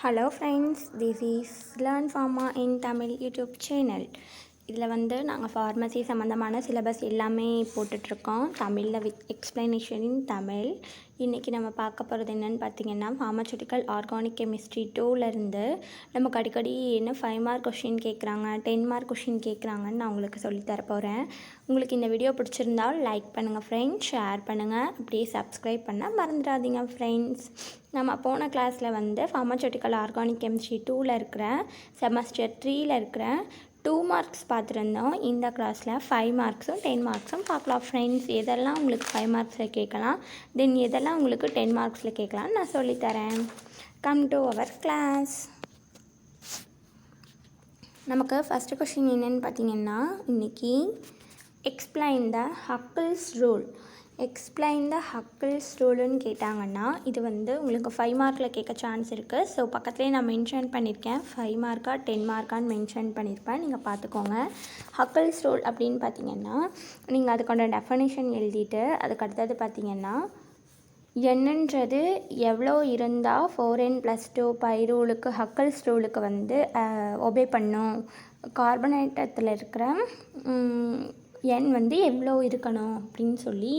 Hello friends, this is Learn Pharma in Tamil YouTube channel. இதில் வந்து நாங்கள் pharmacy சம்மந்தமான சிலபஸ் எல்லாமே போட்டுட்ருக்கோம் தமிழில் வித் எக்ஸ்ப்ளனேஷன் இன் தமிழ். இன்றைக்கி நம்ம பார்க்க போகிறது என்னென்னு பார்த்தீங்கன்னா ஃபார்மசூட்டிக்கல் ஆர்கானிக் கெமிஸ்ட்ரி 2லேருந்து நமக்கு அடிக்கடி என்ன 5 மார்க் கொஷின் கேட்குறாங்க 10 மார்க் கொஷின் கேட்குறாங்கன்னு நான் உங்களுக்கு சொல்லித்தர போகிறேன். உங்களுக்கு இந்த வீடியோ பிடிச்சிருந்தால் லைக் பண்ணுங்கள் ஃப்ரெண்ட்ஸ், ஷேர் பண்ணுங்கள், அப்படியே சப்ஸ்கிரைப் பண்ண மறந்துடாதீங்க ஃப்ரெண்ட்ஸ். நம்ம போன கிளாஸில் வந்து ஃபார்மசூட்டிக்கல் ஆர்கானிக் கெமிஸ்ட்ரி 2ல் இருக்கிற செமஸ்டர் 3ல் இருக்கிற 2 மார்க்ஸ் பார்த்துருந்தோம். இந்த கிளாஸில் 5 மார்க்ஸும் 10 மார்க்ஸும் பார்க்கலாம் ஃப்ரெண்ட்ஸ். எதெல்லாம் உங்களுக்கு 5 மார்க்ஸில் கேட்கலாம், தென் எதெல்லாம் உங்களுக்கு 10 மார்க்ஸில் கேட்கலான்னு நான் சொல்லித்தரேன். Come to our class. நமக்கு ஃபஸ்ட்டு கொஷின் என்னென்னு பார்த்தீங்கன்னா, இன்றைக்கி explain the Huckel's rule. Explain the Huckel's ரூலுன்னு கேட்டாங்கன்னா இது வந்து உங்களுக்கு 5 மார்க்கில் கேட்க சான்ஸ் இருக்குது. ஸோ பக்கத்துலேயே நான் மென்ஷன் பண்ணியிருக்கேன் 5 மார்க்கா 10 மார்க்கான்னு மென்ஷன் பண்ணியிருப்பேன், நீங்கள் பார்த்துக்கோங்க. ஹக்கிள்ஸ் ரூல் அப்படின்னு பார்த்தீங்கன்னா நீங்கள் அதுக்கான டெஃபனிஷன் எழுதிட்டு அதுக்கு அடுத்தது பார்த்தீங்கன்னா என்னன்றது எவ்வளோ இருந்தால் 4n+2 பை ரூலுக்கு ஹக்கிள்ஸ் ரூலுக்கு வந்து ஒபே பண்ணும். கார்பனேட்டத்தில் இருக்கிற எண் வந்து எவ்வளோ இருக்கணும் அப்படின்னு சொல்லி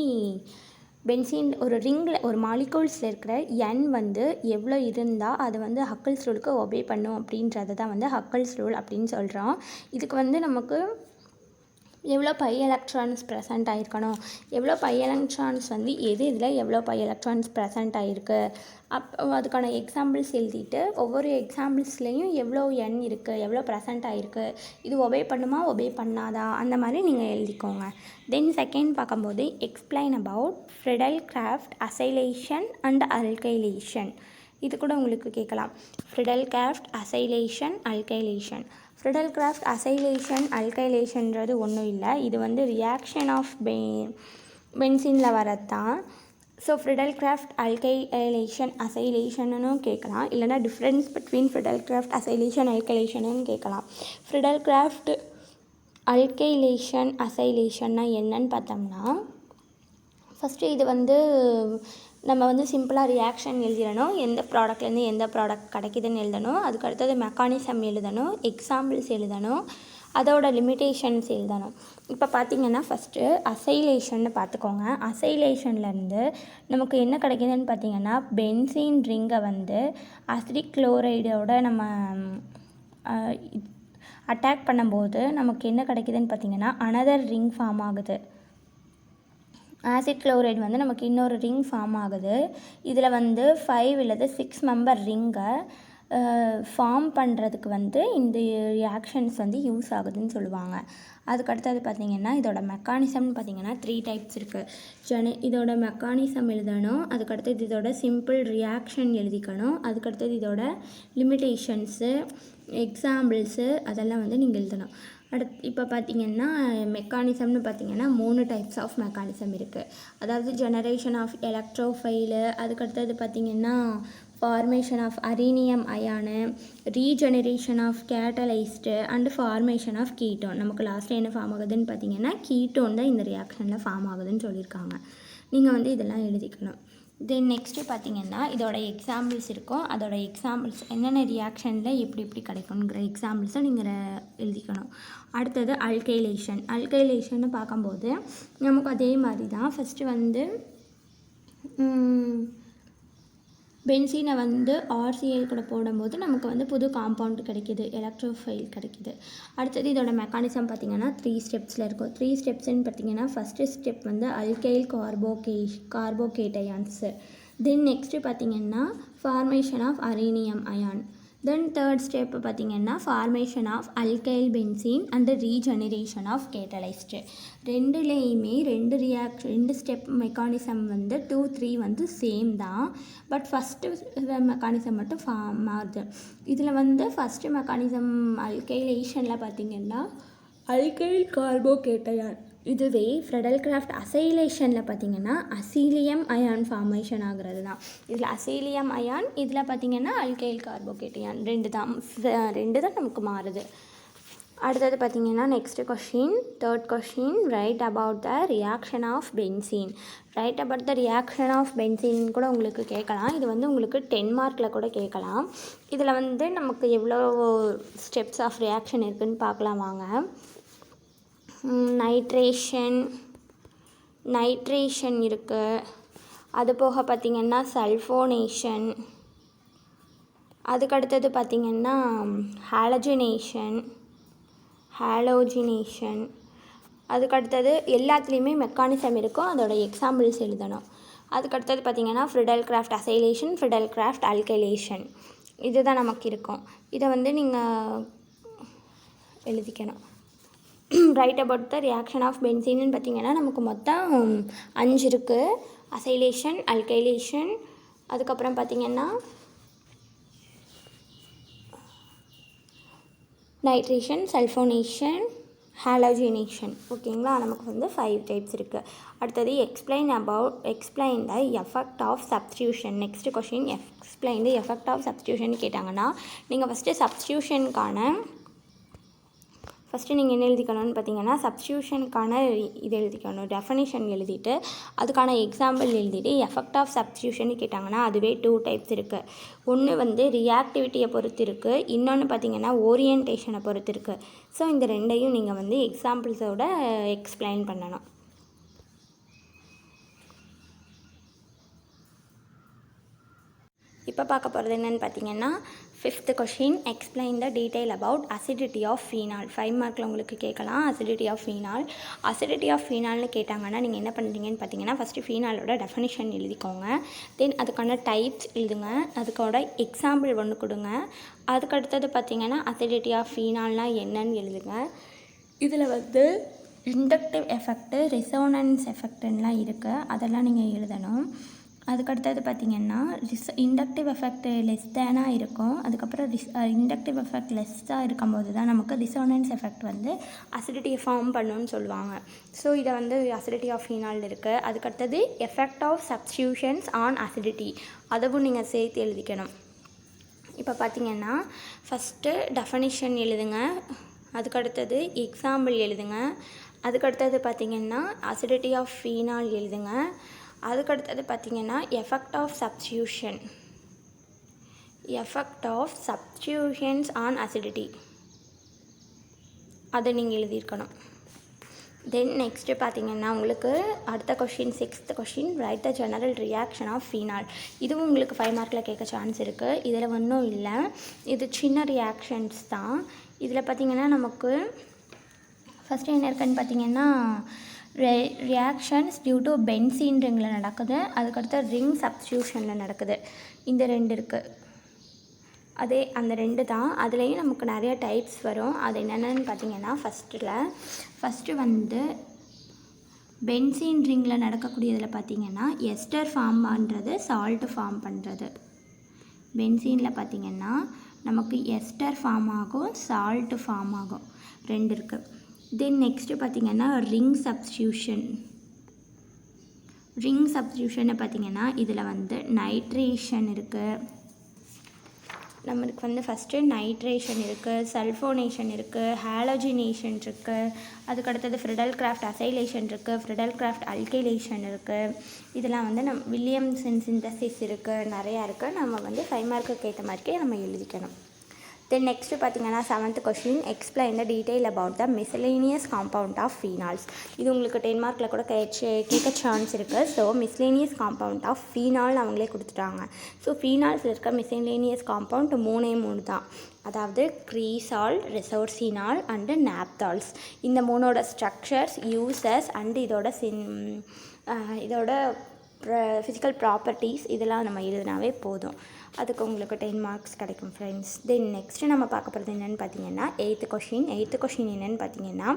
பென்சீன் ஒரு ரிங்கில் ஒரு மாலிகூல்ஸில் இருக்கிற எண் வந்து எவ்வளோ இருந்தால் அது வந்து ஹக்கிள்ஸ் ரூலுக்கு ஒபே பண்ணும் அப்படின்றது தான் வந்து ஹக்கிள்ஸ் ரூல் அப்படின்னு சொல்கிறோம். இதுக்கு வந்து நமக்கு எவ்வளோ பை எலக்ட்ரான்ஸ் ப்ரெசென்ட் ஆகிருக்கணும், எவ்வளோ பை எலக்ட்ரான்ஸ் வந்து இதில் எவ்வளோ பை எலக்ட்ரான்ஸ் ப்ரெசென்ட் ஆகிருக்கு, அதுக்கான எக்ஸாம்பிள்ஸ் எழுதிட்டு ஒவ்வொரு எக்ஸாம்பிள்ஸ்லேயும் எவ்வளோ எண் இருக்குது, எவ்வளோ ப்ரெசென்ட் ஆகிருக்கு, இது ஒபே பண்ணுமா ஒபே பண்ணாதா அந்த மாதிரி நீங்கள் எழுதிக்கோங்க. தென் செகண்ட் பார்க்கும்போது explain about Friedel Crafts acylation and alkylation. இது கூட உங்களுக்கு கேட்கலாம். Friedel Crafts acylation alkylation. Friedel Crafts acylation அல்கைலேஷன்றது ஒன்றும் இல்லை, இது வந்து ரியாக்ஷன் ஆஃப் பென்சீனில் வரது தான். ஸோ ஃப்ரிடல் கிராஃப்ட் அல்கைலேஷன் அசைலேஷன்னு கேட்கலாம், இல்லைனா difference between Friedel Crafts acylation அல்கைலேஷன்னு கேட்கலாம். ஃப்ரிடல் கிராஃப்ட் அல்கைலேஷன் அசைலேஷன்னா என்னன்னு பார்த்தோம்னா ஃபஸ்ட்டு இது வந்து நம்ம வந்து சிம்பிளாக ரியாக்ஷன் எழுதிடணும், எந்த ப்ராடக்ட்லேருந்து எந்த ப்ராடக்ட் கிடைக்குதுன்னு எழுதணும், அதுக்கு அடுத்தது மெக்கானிசம் எழுதணும், எக்ஸாம்பிள்ஸ் எழுதணும், அதோட லிமிட்டேஷன்ஸ் எழுதணும். இப்போ பார்த்திங்கன்னா ஃபஸ்ட்டு அசைலேஷன்னு பார்த்துக்கோங்க. அசைலேஷன்லேருந்து நமக்கு என்ன கிடைக்குதுன்னு பார்த்திங்கன்னா பென்சீன் ரிங்கை வந்து அசிடிக் குளோரைடோட நம்ம அட்டாக் பண்ணும்போது நமக்கு என்ன கிடைக்குதுன்னு பார்த்திங்கன்னா அனதர் ரிங் ஃபார்ம் ஆகுது. ஆசிட் குளோரைடு வந்து நமக்கு இன்னொரு ரிங் ஃபார்ம் ஆகுது. இதில் வந்து 5 இல்லது 6 மெம்பர் ரிங்கை ஃபார்ம் பண்ணுறதுக்கு வந்து இந்த ரியாக்ஷன்ஸ் வந்து யூஸ் ஆகுதுன்னு சொல்லுவாங்க. அதுக்கடுத்தது பார்த்திங்கன்னா இதோட மெக்கானிசம்னு பார்த்திங்கன்னா 3 டைப்ஸ் இருக்குது. இதோட மெக்கானிசம் எழுதணும், அதுக்கடுத்தது இதோட சிம்பிள் ரியாக்ஷன் எழுதிக்கணும், அதுக்கடுத்தது இதோட லிமிட்டேஷன்ஸு எக்ஸாம்பிள்ஸு அதெல்லாம் வந்து நீங்கள் எழுதணும். இப்போ பார்த்திங்கன்னா மெக்கானிசம்னு பார்த்திங்கன்னா 3 டைப்ஸ் ஆஃப் மெக்கானிசம் இருக்குது. அதாவது ஜெனரேஷன் ஆஃப் எலக்ட்ரோஃபைலு, அதுக்கடுத்தது பார்த்திங்கன்னா formation of arenium ion, regeneration of catalyst and formation of ketone. நமக்கு லாஸ்ட்டில் என்ன ஃபார்ம் ஆகுதுன்னு பார்த்திங்கன்னா கீட்டோன் தான் இந்த ரியாக்ஷனில் ஃபார்ம் ஆகுதுன்னு சொல்லியிருக்காங்க. நீங்கள் வந்து இதெல்லாம் எழுதிக்கணும். தென் நெக்ஸ்ட்டு பார்த்திங்கன்னா இதோட எக்ஸாம்பிள்ஸ் இருக்கும், அதோட எக்ஸாம்பிள்ஸ் என்னென்ன ரியாக்ஷனில் எப்படி கிடைக்குங்கிற எக்ஸாம்பிள்ஸை நீங்கள் எழுதிக்கணும். அடுத்தது அல்கைலேஷன். அல்கைலேஷன்னு பார்க்கும்போது நமக்கு அதே மாதிரி தான். ஃபஸ்ட்டு வந்து பென்சீனை வந்து ஆர்சிஎல் கூட போடும்போது நமக்கு வந்து புது காம்பவுண்ட் கிடைக்கிது, எலக்ட்ரோஃபைல் கிடைக்கிது. அடுத்தது இதோட மெக்கானிசம் பார்த்திங்கன்னா 3 ஸ்டெப்ஸில் இருக்கும். 3 ஸ்டெப்ஸ்ன்னு பார்த்திங்கன்னா ஃபஸ்ட்டு ஸ்டெப் வந்து அல்கைல் கார்போகேட்டையான்ஸு. தென் நெக்ஸ்ட்டு பார்த்திங்கன்னா formation of arenium ion. Then third step பார்த்திங்கன்னா formation of alkyl benzene and regeneration of catalyst. ரெண்டுலேயுமே 2 ஸ்டெப் மெக்கானிசம் வந்து 2, 3 வந்து சேம் தான், பட் ஃபஸ்ட்டு மெக்கானிசம் மட்டும் மாறுது. இதில் வந்து ஃபஸ்ட்டு மெக்கானிசம் அல்கைலேஷனில் பார்த்திங்கன்னா அல்கைல் கார்போகேட்டையான். இதுவே ஃப்ரிடல் கிராஃப்ட் அசைலேஷனில் பார்த்திங்கன்னா அசீலியம் அயான் ஃபார்மேஷன் ஆகிறது தான். இதில் அசீலியம் அயான், இதில் பார்த்திங்கன்னா அல்கைல் கார்போகேட்டையான் 2 தான் நமக்கு மாறுது. அடுத்தது பார்த்திங்கன்னா next question, third question, write about the reaction of benzene. Write about the reaction of benzene கூட உங்களுக்கு கேட்கலாம். இது வந்து உங்களுக்கு 10 மார்க்கில் கூட கேட்கலாம். இதில் வந்து நமக்கு எவ்வளோ ஸ்டெப்ஸ் ஆஃப் ரியாக்ஷன் இருக்குதுன்னு பார்க்கலாம் வாங்க. நைட்ரேஷன் இருக்குது. அது போக பார்த்திங்கன்னா சல்ஃபோனேஷன், அதுக்கடுத்தது பார்த்திங்கன்னா ஹாலோஜினேஷன், அதுக்கடுத்தது எல்லாத்துலேயுமே மெக்கானிசம் இருக்கும், அதோட எக்ஸாம்பிள்ஸ் எழுதணும். அதுக்கடுத்தது பார்த்திங்கன்னா Friedel Crafts acylation, Friedel Crafts alkylation, இதுதான் நமக்கு இருக்கும். இதை வந்து நீங்கள் எழுதிக்கணும். Write about the reaction of பென்சீன்னு பார்த்திங்கன்னா நமக்கு மொத்தம் 5 இருக்குது. அசைலேஷன், அல்கைலேஷன், அதுக்கப்புறம் பார்த்திங்கன்னா நைட்ரேஷன், சல்ஃபோனேஷன், ஹாலோஜினேஷன். ஓகேங்களா, நமக்கு வந்து 5 டைப்ஸ் இருக்குது. அடுத்தது explain the effect of substitution. Next question, explain the effect of substitution கேட்டாங்கன்னா நீங்கள் ஃபஸ்ட்டு சப்ஸ்டியூஷனுக்கான நீங்கள் என்ன எழுதிக்கணும்னு பார்த்தீங்கன்னா சப்ஸ்டியூஷனுக்கான இது எழுதிக்கணும், டெஃபனிஷன் எழுதிட்டு அதுக்கான எக்ஸாம்பிள் எழுதிட்டு எஃபெக்ட் ஆஃப் சப்ஸ்டியூஷன் கேட்டாங்கன்னா அதுவே 2 டைப்ஸ் இருக்குது. ஒன்று வந்து ரியாக்டிவிட்டியை பொறுத்து இருக்குது, இன்னொன்று பார்த்திங்கன்னா ஓரியன்டேஷனை பொறுத்து இருக்குது. ஸோ இந்த ரெண்டையும் நீங்கள் வந்து எக்ஸாம்பிள்ஸோட எக்ஸ்பிளைன் பண்ணணும். இப்போ பார்க்க போகிறது என்னென்னு பார்த்தீங்கன்னா 5th question, explain the detail about acidity of phenol. 5 மார்க்கில் உங்களுக்கு கேட்கலாம். அசிடிட்டி ஆஃப் ஃபீனால்னு கேட்டாங்கன்னா நீங்கள் என்ன பண்ணுறீங்கன்னு பார்த்தீங்கன்னா ஃபஸ்ட்டு ஃபீனாலோட டெஃபனிஷன் எழுதிக்கோங்க. தென் அதுக்கான டைப்ஸ் எழுதுங்க, அதுக்கோட எக்ஸாம்பிள் ஒன்று கொடுங்க. அதுக்கடுத்தது பார்த்திங்கன்னா அசிடிட்டி ஆஃப் ஃபீனால்னால் என்னன்னு எழுதுங்க. இதில் வந்து இண்டக்டிவ் எஃபெக்ட்டு, ரெசோனன்ஸ் எஃபெக்ட்டுலாம் இருக்குது, அதெல்லாம் நீங்கள் எழுதணும். அதுக்கடுத்தது பார்த்திங்கன்னா இண்டக்டிவ் எஃபெக்ட் லெஸ் தேனாக இருக்கும். அதுக்கப்புறம் இண்டக்டிவ் எஃபெக்ட் லெஸ்ஸாக இருக்கும்போது தான் நமக்கு ரிசோனன்ஸ் எஃபெக்ட் வந்து அசிடிட்டியை ஃபார்ம் பண்ணணும்னு சொல்லுவாங்க. ஸோ இதை வந்து அசிடிட்டி ஆஃப் ஃபீனால் இருக்குது. அதுக்கடுத்தது effect of substitutions on acidity, அதுவும் நீங்கள் சேர்த்து எழுதிக்கணும். இப்போ பார்த்திங்கன்னா ஃபஸ்ட்டு டெஃபனிஷன் எழுதுங்க, அதுக்கடுத்தது எக்ஸாம்பிள் எழுதுங்க, அதுக்கடுத்தது பார்த்திங்கன்னா அசிடிட்டி ஆஃப் ஃபீனால் எழுதுங்க, அதுக்கடுத்தது பார்த்திங்கன்னா effect of substitutions on acidity, அதை நீங்கள் எழுதியிருக்கணும். தென் நெக்ஸ்ட்டு பார்த்திங்கன்னா உங்களுக்கு அடுத்த question, 6th question, write the general reaction of phenol. இதுவும் உங்களுக்கு 5 மார்க்கில் கேட்க சான்ஸ் இருக்குது. இதில் ஒன்றும் இல்லை, இது சின்ன ரியாக்ஷன்ஸ் தான். இதில் பார்த்திங்கன்னா நமக்கு ஃபஸ்ட்டு என்ன இருக்குன்னு பார்த்திங்கன்னா ரியாக்ஷன்ஸ் டியூ டு பென்சீன் ரிங்கில் நடக்குது, அதுக்கடுத்து ரிங் சப்ஸ்டியூஷனில் நடக்குது. இந்த 2 இருக்குது, அதே அந்த 2 தான். அதுலேயும் நமக்கு நிறைய டைப்ஸ் வரும். அது என்னென்னு பார்த்திங்கன்னா ஃபஸ்ட்டு வந்து பென்சீன் ரிங்கில் நடக்கக்கூடியதில் பார்த்திங்கன்னா எஸ்டர் ஃபார்ம் பண்ணுறது, சால்ட்டு ஃபார்ம் பண்ணுறது. பென்சீனில் பார்த்திங்கன்னா நமக்கு எஸ்டர் ஃபார்ம் ஆகும், சால்ட்டு ஃபார்ம் ஆகும், 2 இருக்குது. தென் நெக்ஸ்ட்டு பார்த்திங்கன்னா ரிங் சப்ஸ்டியூஷனை பார்த்திங்கன்னா இதில் வந்து நைட்ரேஷன் இருக்குது, நம்மளுக்கு வந்து ஃபஸ்ட்டு நைட்ரேஷன் இருக்குது, சல்ஃபோனேஷன் இருக்குது, ஹாலோஜினேஷன் இருக்குது, அதுக்கடுத்தது ஃப்ரிடல் கிராஃப்ட் அசைலேஷன் இருக்குது, ஃப்ரிடல் கிராஃப்ட் அல்கைலேஷன் இருக்குது. இதெல்லாம் வந்து வில்லியம்சன் சிந்தசிஸ் இருக்குது, நிறையா இருக்குது. நம்ம வந்து 5 மார்க்குக்கு ஏற்ற மாதிரிக்கே நம்ம எழுதிக்கணும். தென் நெக்ஸ்ட்டு பார்த்திங்கன்னா 7th question, explain the detail about the miscellaneous compound of phenols. இது உங்களுக்கு 10 மார்க்கில் கூட கேட்க சான்ஸ் இருக்குது. So miscellaneous compound of phenol அவங்களே கொடுத்துட்டாங்க. ஸோ ஃபீனால்ஸில் இருக்க மிஸ்cellaneous காம்பவுண்ட் 3 தான், அதாவது க்ரீசால், ரெசோர்சினால் அண்டு நாப்தால்ஸ். இந்த 3ஓட ஸ்ட்ரக்சர்ஸ், யூசஸ் அண்டு இதோட ஃபிசிக்கல் ப்ராப்பர்ட்டிஸ் இதெல்லாம் நம்ம எழுதினாவே போதும். அதுக்கு உங்களுக்கு 10 மார்க்ஸ் கிடைக்கும் ஃப்ரெண்ட்ஸ். தென் நெக்ஸ்ட்டு நம்ம பார்க்க போகிறது என்னென்னு பார்த்தீங்கன்னா 8th கொஷின் என்னென்னு பார்த்தீங்கன்னா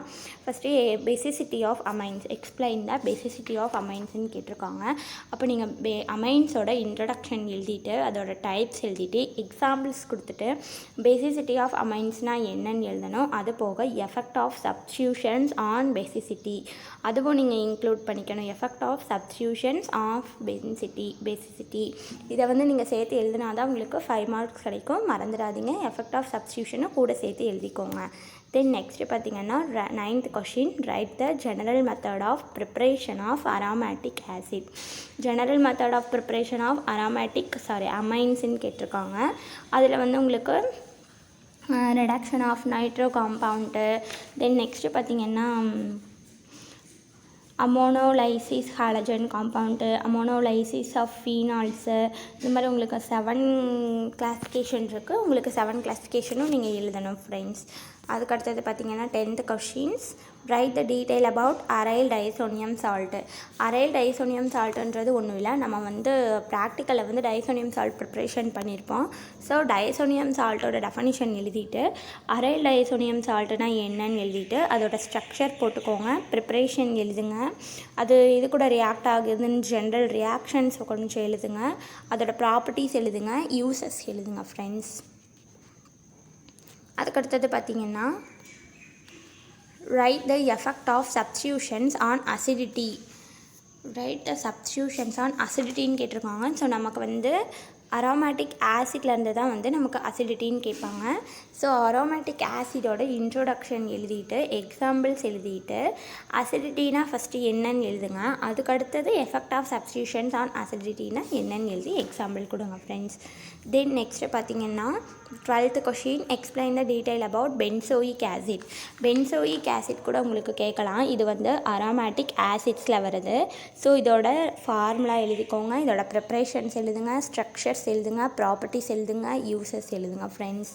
first basicity of amines, explain the basicity of அமைன்ஸ்ன்னு கேட்டிருக்காங்க. அப்போ நீங்கள் அமைன்ஸோட இன்ட்ரடக்ஷன் எழுதிட்டு அதோட டைப்ஸ் எழுதிட்டு எக்ஸாம்பிள்ஸ் கொடுத்துட்டு பேசிசிட்டி ஆஃப் அமைன்ஸ்னால் என்னன்னு எழுதணும். அது போக effect of substitutions on basicity அதுவும் நீங்கள் இன்க்ளூட் பண்ணிக்கணும். Effect of substitutions of basicity இதை வந்து நீங்கள் சேர்த்து எழுதினா எழுதினா தான் உங்களுக்கு 5 மார்க்ஸ் கிடைக்கும். மறந்துடாதீங்க. எஃபெக்ட் ஆஃப் சப்ஸ்டியூஷனை கூட சேர்த்து எழுதிக்கோங்க. தென் நெக்ஸ்ட்டு பார்த்தீங்கன்னா 9th question, write the general method of preparation of aromatic acid. General method of preparation of அமைன்ஸ்ன்னு கேட்டிருக்காங்க. அதில் வந்து உங்களுக்கு reduction of nitro compound, then next பார்த்திங்கன்னா ammonolysis halogen compound, ammonolysis of phenols, இந்த மாதிரி உங்களுக்கு 7 கிளாஸிஃபிகேஷன் இருக்குது. உங்களுக்கு 7 கிளாஸிஃபிகேஷனும் நீங்கள் எழுதணும் ஃப்ரெண்ட்ஸ். அதுக்கடுத்தது பார்த்திங்கன்னா 10th questions, write the detail about aryl diazonium salt. Aryl diazonium சால்ட்டுன்றது ஒன்றும் இல்லை, நம்ம வந்து ப்ராக்டிக்கலில் வந்து டைசோனியம் சால்ட் ப்ரிப்ரேஷன் பண்ணியிருப்போம். ஸோ டைசோனியம் சால்ட்டோட டெஃபனிஷன் எழுதிட்டு அரைல் டைசோனியம் சால்ட்டுனா என்னன்னு எழுதிட்டு அதோட ஸ்ட்ரக்சர் போட்டுக்கோங்க, ப்ரிப்ரேஷன் எழுதுங்க, அது இது கூட ரியாக்ட் ஆகுதுன்னு ஜென்ரல் ரியாக்ஷன்ஸ் கொஞ்சம் எழுதுங்க, அதோட ப்ராப்பர்ட்டிஸ் எழுதுங்க, யூசஸ் எழுதுங்க ஃப்ரெண்ட்ஸ். அதுக்கடுத்தது பார்த்திங்கன்னா write the effect of substitutions on acidity. Write the substitutions on அசிடிட்டின்னு கேட்டிருக்காங்க. ஸோ நமக்கு வந்து அரோமேட்டிக் ஆசிட்லேருந்து தான் வந்து நமக்கு அசிடிட்டின்னு கேட்பாங்க. ஸோ அரோமேட்டிக் ஆசிடோட இன்ட்ரோடக்ஷன் எழுதிட்டு எக்ஸாம்பிள்ஸ் எழுதிட்டு அசிடிட்டினா ஃபஸ்ட்டு என்னன்னு எழுதுங்க. அதுக்கடுத்தது எஃபெக்ட் ஆஃப் சப்ஸ்டியூஷன்ஸ் ஆன் அசிடிட்டினா என்னன்னு எழுதி எக்ஸாம்பிள் கொடுங்க ஃப்ரெண்ட்ஸ். தென் நெக்ஸ்ட்டு பார்த்திங்கன்னா 12th question, explain the detail about benzoic acid. Benzoic acid கூட உங்களுக்கு கேட்கலாம். இது வந்து அரோமேட்டிக் ஆசிட்ஸில் வருது. ஸோ இதோட ஃபார்முலா எழுதிக்கோங்க, இதோட ப்ரிப்ரேஷன்ஸ் எழுதுங்க, ஸ்ட்ரக்சர்ஸ் எழுதுங்க, ப்ராப்பர்ட்டிஸ் எழுதுங்க, யூசஸ் எழுதுங்க friends.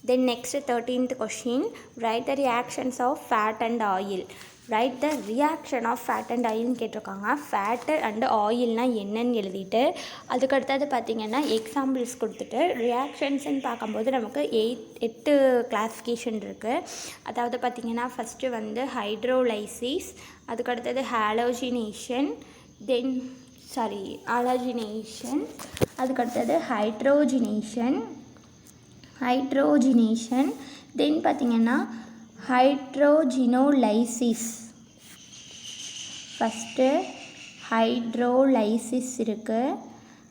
Then next 13th question, write the reactions of fat and oil. Write the reaction of fat and ஆயில்னு கேட்டிருக்காங்க. ஃபேட்டு அண்டு ஆயில்னால் என்னன்னு எழுதிட்டு அதுக்கடுத்தது பார்த்திங்கன்னா எக்ஸாம்பிள்ஸ் கொடுத்துட்டு ரியாக்ஷன்ஸ்ன்னு பார்க்கும்போது நமக்கு 8 கிளாஸிஃபிகேஷன் இருக்குது. அதாவது பார்த்திங்கன்னா ஃபஸ்ட்டு வந்து ஹைட்ரோலைசிஸ், அதுக்கடுத்தது ஹாலோஜினேஷன், அதுக்கடுத்தது ஹைட்ரோஜினேஷன், தென் பார்த்திங்கன்னா ஹைட்ரோஜினோலைசிஸ். ஃபஸ்ட்டு ஹைட்ரோலைசிஸ் இருக்குது,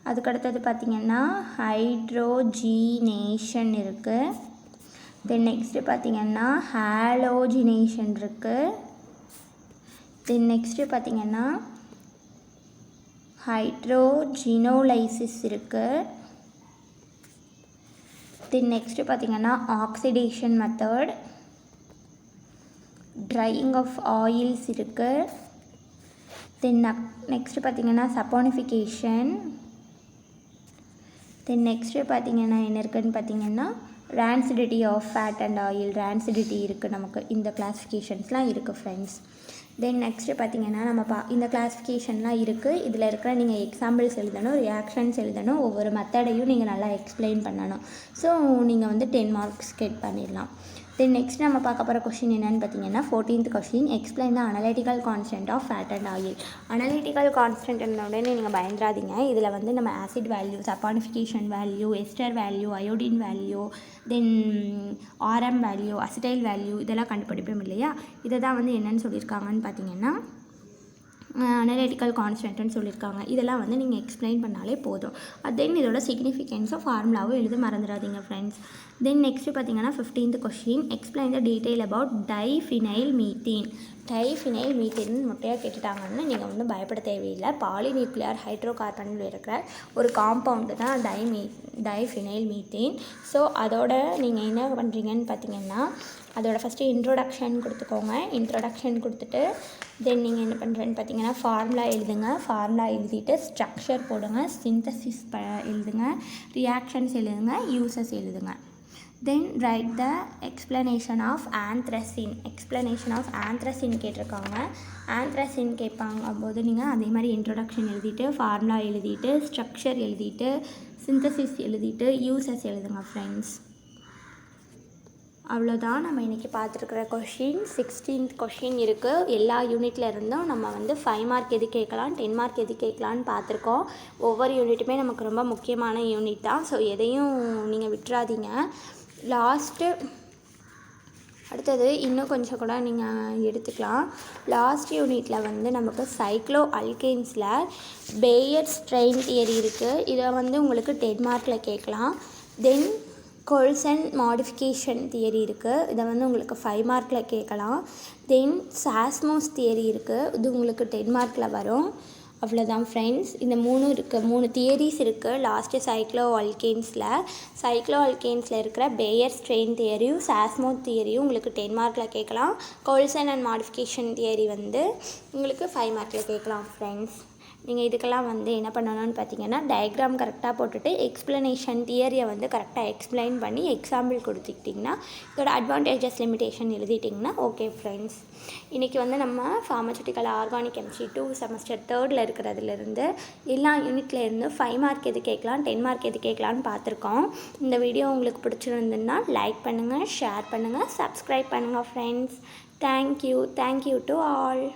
அதுக்கடுத்தது பார்த்திங்கன்னா ஹைட்ரோஜினேஷன் இருக்குது, தென் நெக்ஸ்ட்டு பார்த்திங்கன்னா ஹாலோஜினேஷன் இருக்குது, தென் நெக்ஸ்ட்டு பார்த்திங்கன்னா ஹைட்ரோஜினோலைசிஸ் இருக்குது, தென் நெக்ஸ்ட்டு பார்த்திங்கன்னா oxidation method, drying of oils இருக்குது, தென் நெக்ஸ்ட்டு பார்த்திங்கன்னா சப்போனிஃபிகேஷன், தென் நெக்ஸ்ட்டு பார்த்திங்கன்னா என்ன இருக்குதுன்னு பார்த்திங்கன்னா rancidity of fat and oil, rancidity இருக்குது. நமக்கு இந்த கிளாஸிஃபிகேஷன்ஸ்லாம் இருக்குது ஃப்ரெண்ட்ஸ். தென் நெக்ஸ்ட்டு பார்த்திங்கன்னா நம்ம இந்த கிளாஸிஃபிகேஷன்லாம் இருக்குது. இதில் இருக்கிற நீங்கள் எக்ஸாம்பிள்ஸ் எழுதணும், ரியாக்ஷன்ஸ் எழுதணும், ஒவ்வொரு மெத்தடையும் நீங்கள் நல்லா எக்ஸ்பிளைன் பண்ணணும். ஸோ நீங்கள் வந்து 10 மார்க்ஸ் கெட் பண்ணிடலாம். தென் நெக்ஸ்ட் நம்ம பார்க்க போகிற கொஷின் என்னென்னு பார்த்தீங்கன்னா 14th question, explain the analytical constant of fat and oil. Analytical constant உடனே நீங்கள் பயந்துராதீங்க. இதில் வந்து நம்ம acid value, saponification value, ester value, iodine value, then RM value, acetyl value இதெல்லாம் கண்டுபிடிப்போம் இல்லையா. இதை தான் வந்து என்னென்னு சொல்லியிருக்காங்கன்னு பார்த்தீங்கன்னா அனலைட்டிக்கல் கான்ஸ்டன்ட்னு சொல்லியிருக்காங்க. இதெல்லாம் வந்து நீங்கள் எக்ஸ்பிளைன் பண்ணாலே போதும். தென் இதோட சிக்னிஃபிகன்ஸும் ஃபார்முலாவும் எழுத மறந்துடாதீங்க ஃப்ரெண்ட்ஸ். தென் நெக்ஸ்ட்டு பார்த்தீங்கன்னா 15th question, explain the detail about diphenyl methane. Diphenyl methane முட்டையாக கேட்டுட்டாங்கன்னு நீங்கள் வந்து பயப்பட தேவையில்லை. பாலிநியூக்ளியர் ஹைட்ரோ கார்பனில் இருக்கிற ஒரு காம்பவுண்டு தான் டைஃபினைல் மீத்தேன். ஸோ அதோட நீங்கள் என்ன பண்ணுறீங்கன்னு பார்த்தீங்கன்னா அதோட ஃபஸ்ட்டு இன்ட்ரோடக்ஷன் கொடுத்துக்கோங்க. இன்ட்ரோடக்ஷன் கொடுத்துட்டு தென் நீங்கள் என்ன பண்ணுறேன்னு பார்த்தீங்கன்னா ஃபார்முலா எழுதுங்க. ஃபார்முலா எழுதிட்டு ஸ்ட்ரக்சர் போடுங்க, சிந்தசிஸ் எழுதுங்க, ரியாக்ஷன்ஸ் எழுதுங்க, யூசஸ் எழுதுங்க. Then write the explanation of anthracene. Explanation of anthracene கேட்டிருக்காங்க. anthracene கேட்பாங்க போது நீங்கள் அதே மாதிரி இன்ட்ரோடக்ஷன் எழுதிட்டு, ஃபார்முலா எழுதிட்டு, ஸ்ட்ரக்சர் எழுதிட்டு, சிந்தசிஸ் எழுதிட்டு, யூசஸ் எழுதுங்க ஃப்ரெண்ட்ஸ். அவ்வளோதான் நம்ம இன்றைக்கி பார்த்துருக்குற கொஷின். 16th கொஷின் இருக்குது. எல்லா யூனிட்டில் இருந்தும் நம்ம வந்து 5 மார்க் எது கேட்கலாம், 10 மார்க் எது கேட்கலான்னு பார்த்துருக்கோம். ஒவ்வொரு யூனிட்டுமே நமக்கு ரொம்ப முக்கியமான யூனிட் தான். ஸோ எதையும் நீங்கள் விட்டுறாதீங்க. லாஸ்ட்டு அடுத்தது இன்னும் கொஞ்சம் கூட நீங்கள் எடுத்துக்கலாம். லாஸ்ட் யூனிட்டில் வந்து நமக்கு சைக்ளோ அல்கேன்ஸில் பேயர் ஸ்ட்ரெயின் தியரி இருக்குது. இதை வந்து உங்களுக்கு 10 மார்க்கில் கேட்கலாம். தென் கோல்சன் மாடிஃபிகேஷன் தியரி இருக்குது. இதை வந்து உங்களுக்கு 5 மார்க்கில் கேட்கலாம். தென் சாஸ்மோஸ் தியரி இருக்குது. இது உங்களுக்கு 10 மார்க்கில் வரும். அவ்வளோதான் ஃப்ரெண்ட்ஸ். இந்த 3 தியரிஸ் இருக்குது லாஸ்ட்டு சைக்ளோ அல்கேன்ஸில் இருக்கிற பேயர் ஸ்ட்ரெயின் தியரியும் சாஸ்மோ தியரியும் உங்களுக்கு 10 மார்க்கில் கேட்கலாம். கோல்சன் அண்ட் மாடிஃபிகேஷன் தியரி வந்து உங்களுக்கு 5 மார்க்கில் கேட்கலாம் ஃப்ரெண்ட்ஸ். நீங்கள் இதுக்கெல்லாம் வந்து என்ன பண்ணணும்னு பார்த்தீங்கன்னா டயக்ராம் கரெக்டாக போட்டுட்டு எக்ஸ்ப்ளனேஷன் தியரியை வந்து கரெக்டாக எக்ஸ்பிளைன் பண்ணி எக்ஸாம்பிள் கொடுத்துக்கிட்டிங்கன்னா இதோட அட்வான்டேஜஸ் லிமிட்டேஷன் எழுதிட்டிங்கன்னா ஓகே ஃப்ரெண்ட்ஸ். இன்றைக்கி வந்து நம்ம pharmaceutical ஆர்கானிக் கெமிஸ்ட்ரி 2 செமஸ்டர் 3ல் இருக்கிறதுலேருந்து எல்லா யூனிட்லேருந்து 5 மார்க் எது கேட்கலாம் 10 மார்க் எது கேட்கலான்னு பார்த்துருக்கோம். இந்த வீடியோ உங்களுக்கு பிடிச்சிருந்துன்னா லைக் பண்ணுங்கள், ஷேர் பண்ணுங்கள், சப்ஸ்கிரைப் பண்ணுங்கள் ஃப்ரெண்ட்ஸ். Thank you to all.